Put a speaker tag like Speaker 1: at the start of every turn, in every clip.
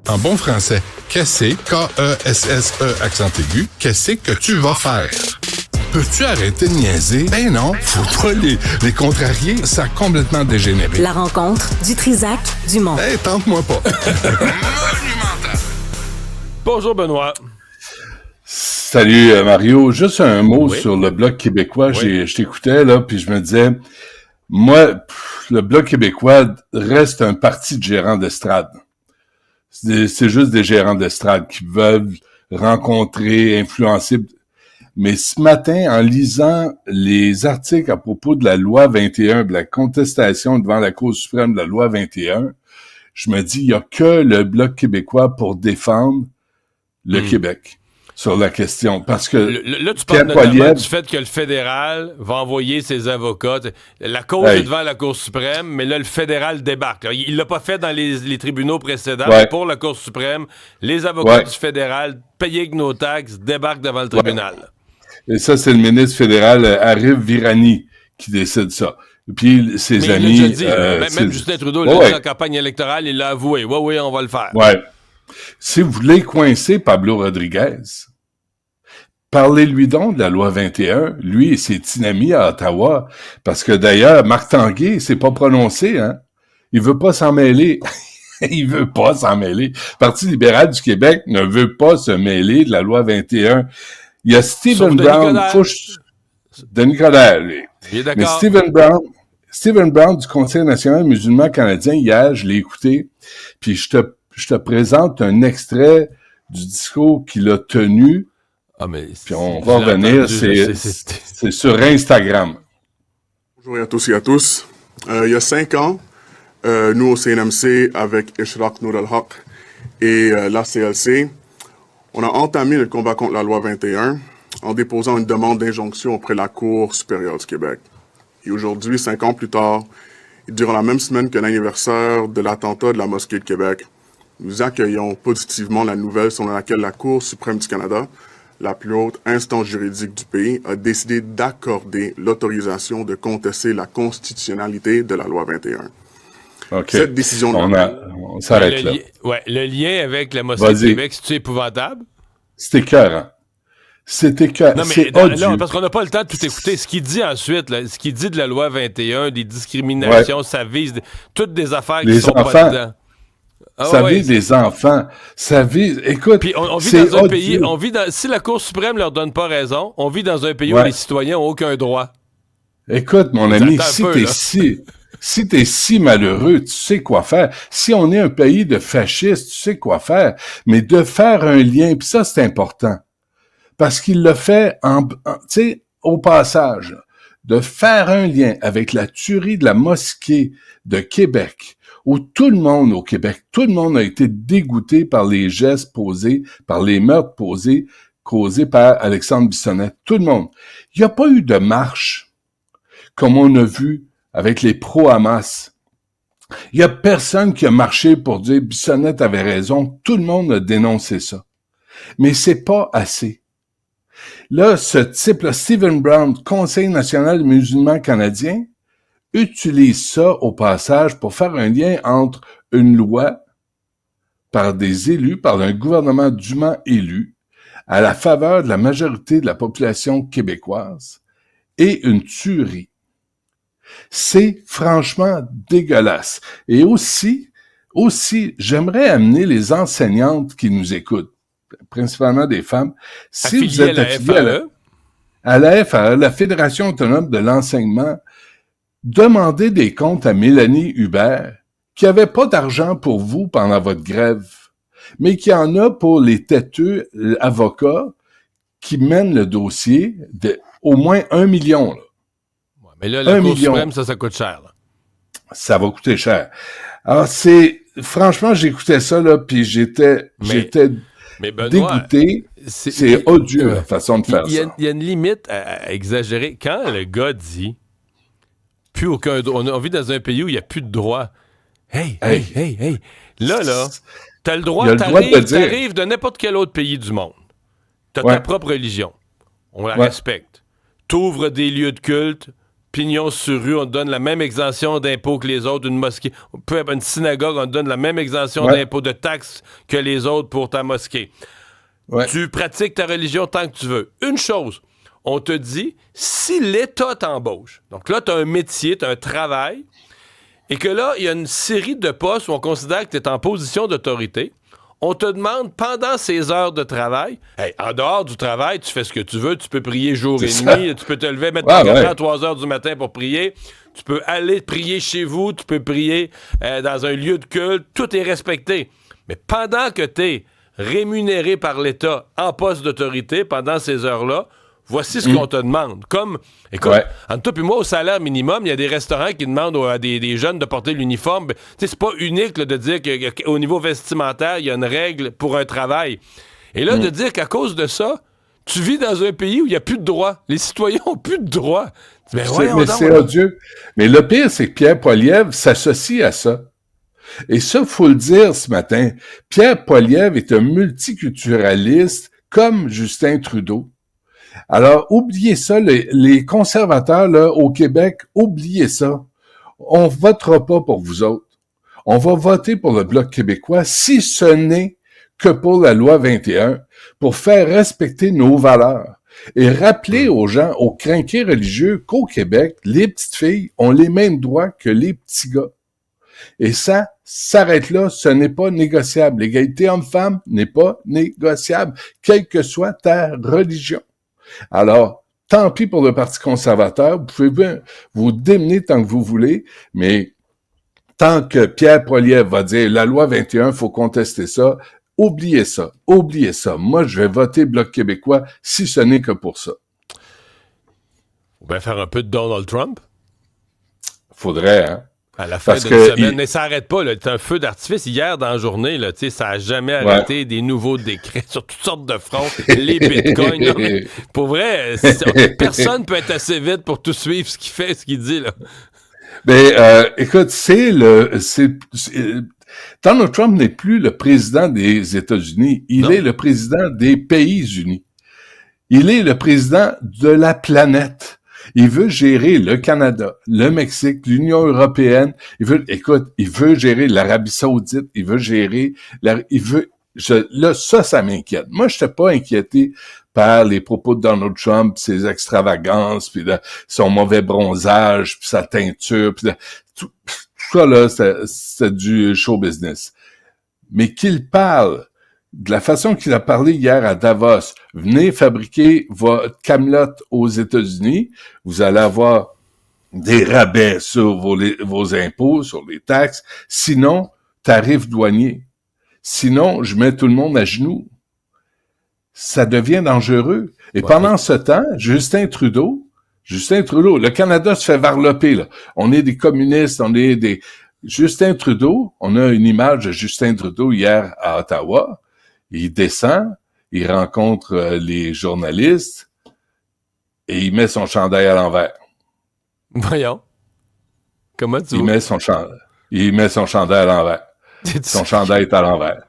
Speaker 1: En bon français, qu'est-ce K-E-S-S-E accent aigu, qu'est-ce que tu vas faire? Peux-tu arrêter de niaiser? Ben non, faut pas les contrarier, ça a complètement dégénéré.
Speaker 2: La rencontre du Trisac Dumont.
Speaker 1: Hey, tente-moi pas. Monumental.
Speaker 3: Bonjour Benoît.
Speaker 4: Salut Mario, juste un mot sur le Bloc québécois. Je t'écoutais là, puis je me disais, moi, le Bloc québécois reste un parti de gérants d'estrade. C'est juste des gérants d'estrade qui veulent rencontrer, influencer. Mais ce matin, en lisant les articles à propos de la loi 21, de la contestation devant la Cour suprême de la loi 21, je me dis, il n'y a que le Bloc québécois pour défendre le Québec sur la question. Parce que
Speaker 3: là, tu parles notamment du fait que le fédéral va envoyer ses avocats. La cause est devant la Cour suprême, mais là, le fédéral débarque. Là, il l'a pas fait dans les tribunaux précédents. Mais pour la Cour suprême, les avocats du fédéral, payés avec nos taxes, débarquent devant le tribunal.
Speaker 4: Et ça, c'est le ministre fédéral Arif Virani qui décide ça. Puis ses amis...
Speaker 3: Il l'a déjà dit. Même Justin Trudeau l'a dit en campagne électorale, il l'a avoué. Oui, on va le faire.
Speaker 4: Ouais. Si vous voulez coincer Pablo Rodriguez, parlez-lui donc de la loi 21, lui et ses tinamis à Ottawa, parce que d'ailleurs, Marc Tanguay s'est pas prononcé, hein. Il veut pas s'en mêler. Il veut pas s'en mêler. Le Parti libéral du Québec ne veut pas se mêler de la loi 21. Il y a Stephen Brown, Denis Coderre, lui.
Speaker 3: Il est d'accord.
Speaker 4: Mais Stephen Brown du Conseil national musulman canadien, hier, je l'ai écouté, puis je te présente un extrait du discours qu'il a tenu. Puis on va revenir, c'est sur Instagram.
Speaker 5: Bonjour à tous et à tous. Il y a 5 ans, nous au CNMC, avec Ishraq Nour El-Haq et l'ACLC, on a entamé le combat contre la loi 21 en déposant une demande d'injonction auprès de la Cour supérieure du Québec. Et aujourd'hui, 5 ans plus tard, et durant la même semaine que l'anniversaire de l'attentat de la Mosquée de Québec, nous accueillons positivement la nouvelle selon laquelle la Cour suprême du Canada, la plus haute instance juridique du pays, a décidé d'accorder l'autorisation de contester la constitutionnalité de la loi 21.
Speaker 4: Okay.
Speaker 5: Cette décision...
Speaker 4: On s'arrête là.
Speaker 3: Le lien avec la Mosquée de Québec, c'est-tu épouvantable?
Speaker 4: C'est écœurant. C'est écœurant. C'est odieux.
Speaker 3: Là, parce qu'on n'a pas le temps de tout écouter. Ce qu'il dit ensuite, là, ce qu'il dit de la loi 21, des discriminations, ça vise toutes des affaires qui sont pas dedans.
Speaker 4: Ça vise les enfants. Ça vise... Écoute,
Speaker 3: puis on vit dans un pays... si la Cour suprême leur donne pas raison, on vit dans un pays où les citoyens ont aucun droit.
Speaker 4: Écoute, mon ami, si t'es si malheureux, tu sais quoi faire. Si on est un pays de fascistes, tu sais quoi faire. Mais de faire un lien, puis ça, c'est important. Parce qu'il l'a fait, tu sais, au passage, de faire un lien avec la tuerie de la mosquée de Québec, où tout le monde au Québec, tout le monde a été dégoûté par les gestes posés, par les meurtres causés par Alexandre Bissonnette. Tout le monde. Il n'y a pas eu de marche, comme on a vu avec les pro-Hamas. Il y a personne qui a marché pour dire Bissonnette avait raison. Tout le monde a dénoncé ça. Mais c'est pas assez. Là, ce type-là, Stephen Brown, Conseil national musulman canadien, utilise ça au passage pour faire un lien entre une loi par des élus, par un gouvernement dûment élu, à la faveur de la majorité de la population québécoise, et une tuerie. C'est franchement dégueulasse. Et aussi, j'aimerais amener les enseignantes qui nous écoutent, principalement des femmes, si vous êtes affiliés à la FAE, la Fédération autonome de l'enseignement, demandez des comptes à Mélanie Hubert, qui avait pas d'argent pour vous pendant votre grève, mais qui en a pour les têteux avocats qui mènent le dossier de au moins 1 million. Là.
Speaker 3: Mais là, la Cour suprême, ça coûte cher. Là.
Speaker 4: Ça va coûter cher. Alors, franchement, j'écoutais ça, là, puis j'étais
Speaker 3: Benoît,
Speaker 4: dégoûté. C'est odieux, la façon de faire ça.
Speaker 3: Il y a une limite à exagérer. Quand le gars dit plus aucun droit, on vit dans un pays où il n'y a plus de droit. Hey. Là, t'as le droit, t'arrives de n'importe quel autre pays du monde. T'as ta propre religion. On la respecte. T'ouvres des lieux de culte, pignon sur rue, on te donne la même exemption d'impôt que les autres, une mosquée, peu importe, une synagogue, on te donne la même exemption d'impôt, de taxes que les autres pour ta mosquée. Ouais. Tu pratiques ta religion tant que tu veux. Une chose, on te dit, si l'État t'embauche, donc là, tu as un métier, tu as un travail, et que là, il y a une série de postes où on considère que tu es en position d'autorité, on te demande, pendant ces heures de travail, en dehors du travail, tu fais ce que tu veux, tu peux prier jour et nuit, tu peux te lever, mettre ton café à 3 heures du matin pour prier, tu peux aller prier chez vous, tu peux prier dans un lieu de culte, tout est respecté. Mais pendant que tu es rémunéré par l'État en poste d'autorité, pendant ces heures-là, voici ce qu'on te demande. Comme, écoute, entre toi et moi, au salaire minimum, il y a des restaurants qui demandent à des jeunes de porter l'uniforme. Tu sais, c'est pas unique là, de dire qu'au niveau vestimentaire, il y a une règle pour un travail. Et là, de dire qu'à cause de ça, tu vis dans un pays où il n'y a plus de droits. Les citoyens n'ont plus de droits.
Speaker 4: Mais c'est odieux. Mais le pire, c'est que Pierre Poilievre s'associe à ça. Et ça, faut le dire ce matin. Pierre Poilievre est un multiculturaliste comme Justin Trudeau. Alors, oubliez ça, les conservateurs là, au Québec, oubliez ça. On votera pas pour vous autres. On va voter pour le Bloc québécois si ce n'est que pour la loi 21, pour faire respecter nos valeurs. Et rappeler aux gens, aux crinqués religieux, qu'au Québec, les petites filles ont les mêmes droits que les petits gars. Et ça s'arrête là, ce n'est pas négociable. L'égalité homme-femme n'est pas négociable, quelle que soit ta religion. Alors, tant pis pour le Parti conservateur, vous pouvez vous démener tant que vous voulez, mais tant que Pierre Poilievre va dire la loi 21, faut contester ça, oubliez ça, oubliez ça. Moi, je vais voter Bloc québécois si ce n'est que pour ça.
Speaker 3: Faut bien faire un peu de Donald Trump.
Speaker 4: Faudrait, hein?
Speaker 3: À la fin d'une semaine, mais ça n'arrête pas. C'est un feu d'artifice. Hier, dans la journée, là, ça n'a jamais arrêté. Des nouveaux décrets sur toutes sortes de fronts. Les bitcoins. Non, pour vrai, personne ne peut être assez vite pour tout suivre ce qu'il fait, ce qu'il dit. Là.
Speaker 4: Mais écoute, Donald Trump n'est plus le président des États-Unis. Il est le président des pays-unis. Il est le président de la planète. Il veut gérer le Canada, le Mexique, l'Union européenne. Il veut gérer l'Arabie saoudite. Il veut gérer ça m'inquiète. Moi, je n'étais pas inquiété par les propos de Donald Trump, ses extravagances, puis son mauvais bronzage, puis sa teinture, puis tout ça là, c'est du show business. Mais qu'il parle de la façon qu'il a parlé hier à Davos, venez fabriquer votre camelote aux États-Unis, vous allez avoir des rabais sur vos impôts, sur les taxes, sinon, tarif douanier. Sinon, je mets tout le monde à genoux. Ça devient dangereux. Et pendant ce temps, Justin Trudeau, le Canada se fait varloper, là. On est des communistes, Justin Trudeau, on a une image de Justin Trudeau hier à Ottawa. Il descend, il rencontre les journalistes et il met son chandail à l'envers.
Speaker 3: Voyons. Comment tu vois?
Speaker 4: Il met son chandail à l'envers. Son chandail est à l'envers.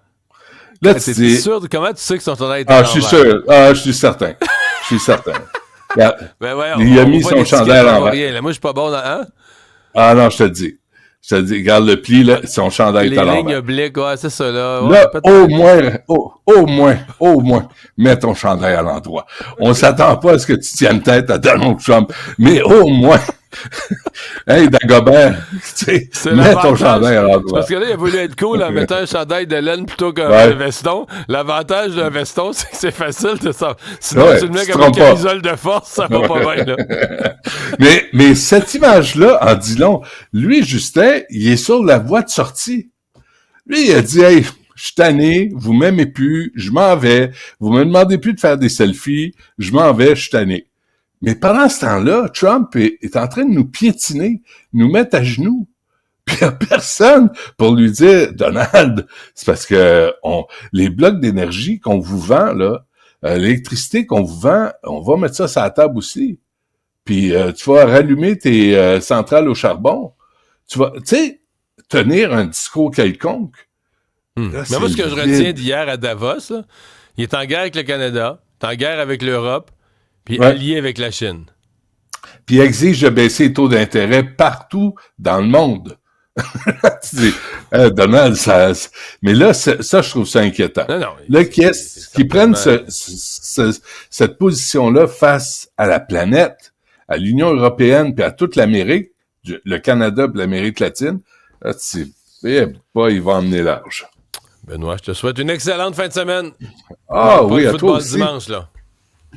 Speaker 4: Là,
Speaker 3: tu dis... sûr? Comment tu sais que son chandail est à l'envers?
Speaker 4: Je suis sûr. Je suis certain. Là, il a mis son chandail à l'envers.
Speaker 3: Là, moi, je suis pas bon dans... Hein?
Speaker 4: Ah non, je te dis, regarde le pli, là, son chandail est à l'envers.
Speaker 3: Les lignes obliques, c'est ça, là.
Speaker 4: Là, au moins, mets ton chandail à l'endroit. On s'attend pas à ce que tu tiennes tête à Donald Trump, mais au moins, hey, Dagobert, tu sais, mets ton chandail à l'endroit.
Speaker 3: Parce que là, il a voulu être cool en mettant un chandail de laine plutôt qu'un veston. L'avantage d'un veston, c'est que c'est facile de ça. Sinon, tu le mets comme une camisole de force, ça va pas bien, là.
Speaker 4: mais cette image-là en dit long. Lui, Justin, il est sur la voie de sortie. Lui, il a dit, hey, je suis tanné, vous m'aimez plus, je m'en vais, vous me demandez plus de faire des selfies, je m'en vais, je suis tanné. Mais pendant ce temps-là, Trump est en train de nous piétiner, nous mettre à genoux. Puis il n'y a personne pour lui dire, Donald, c'est parce que les blocs d'énergie qu'on vous vend, là, l'électricité qu'on vous vend, on va mettre ça sur la table aussi. Puis tu vas rallumer tes centrales au charbon. Tu vas, tu sais, tenir un discours quelconque.
Speaker 3: Là, mais moi, ce que je retiens d'hier à Davos, là, il est en guerre avec le Canada, il est en guerre avec l'Europe, puis allié avec la Chine.
Speaker 4: puis exige de baisser les taux d'intérêt partout dans le monde. Tu dis, Donald, mais là, ça, je trouve ça inquiétant.
Speaker 3: Non,
Speaker 4: là, qu'ils prennent cette position-là face à la planète, à l'Union européenne, puis à toute l'Amérique, le Canada et l'Amérique latine, là, tu dis, il va emmener large.
Speaker 3: Benoît, je te souhaite une excellente fin de semaine.
Speaker 4: Oui, à toi aussi.
Speaker 3: Dimanche, là.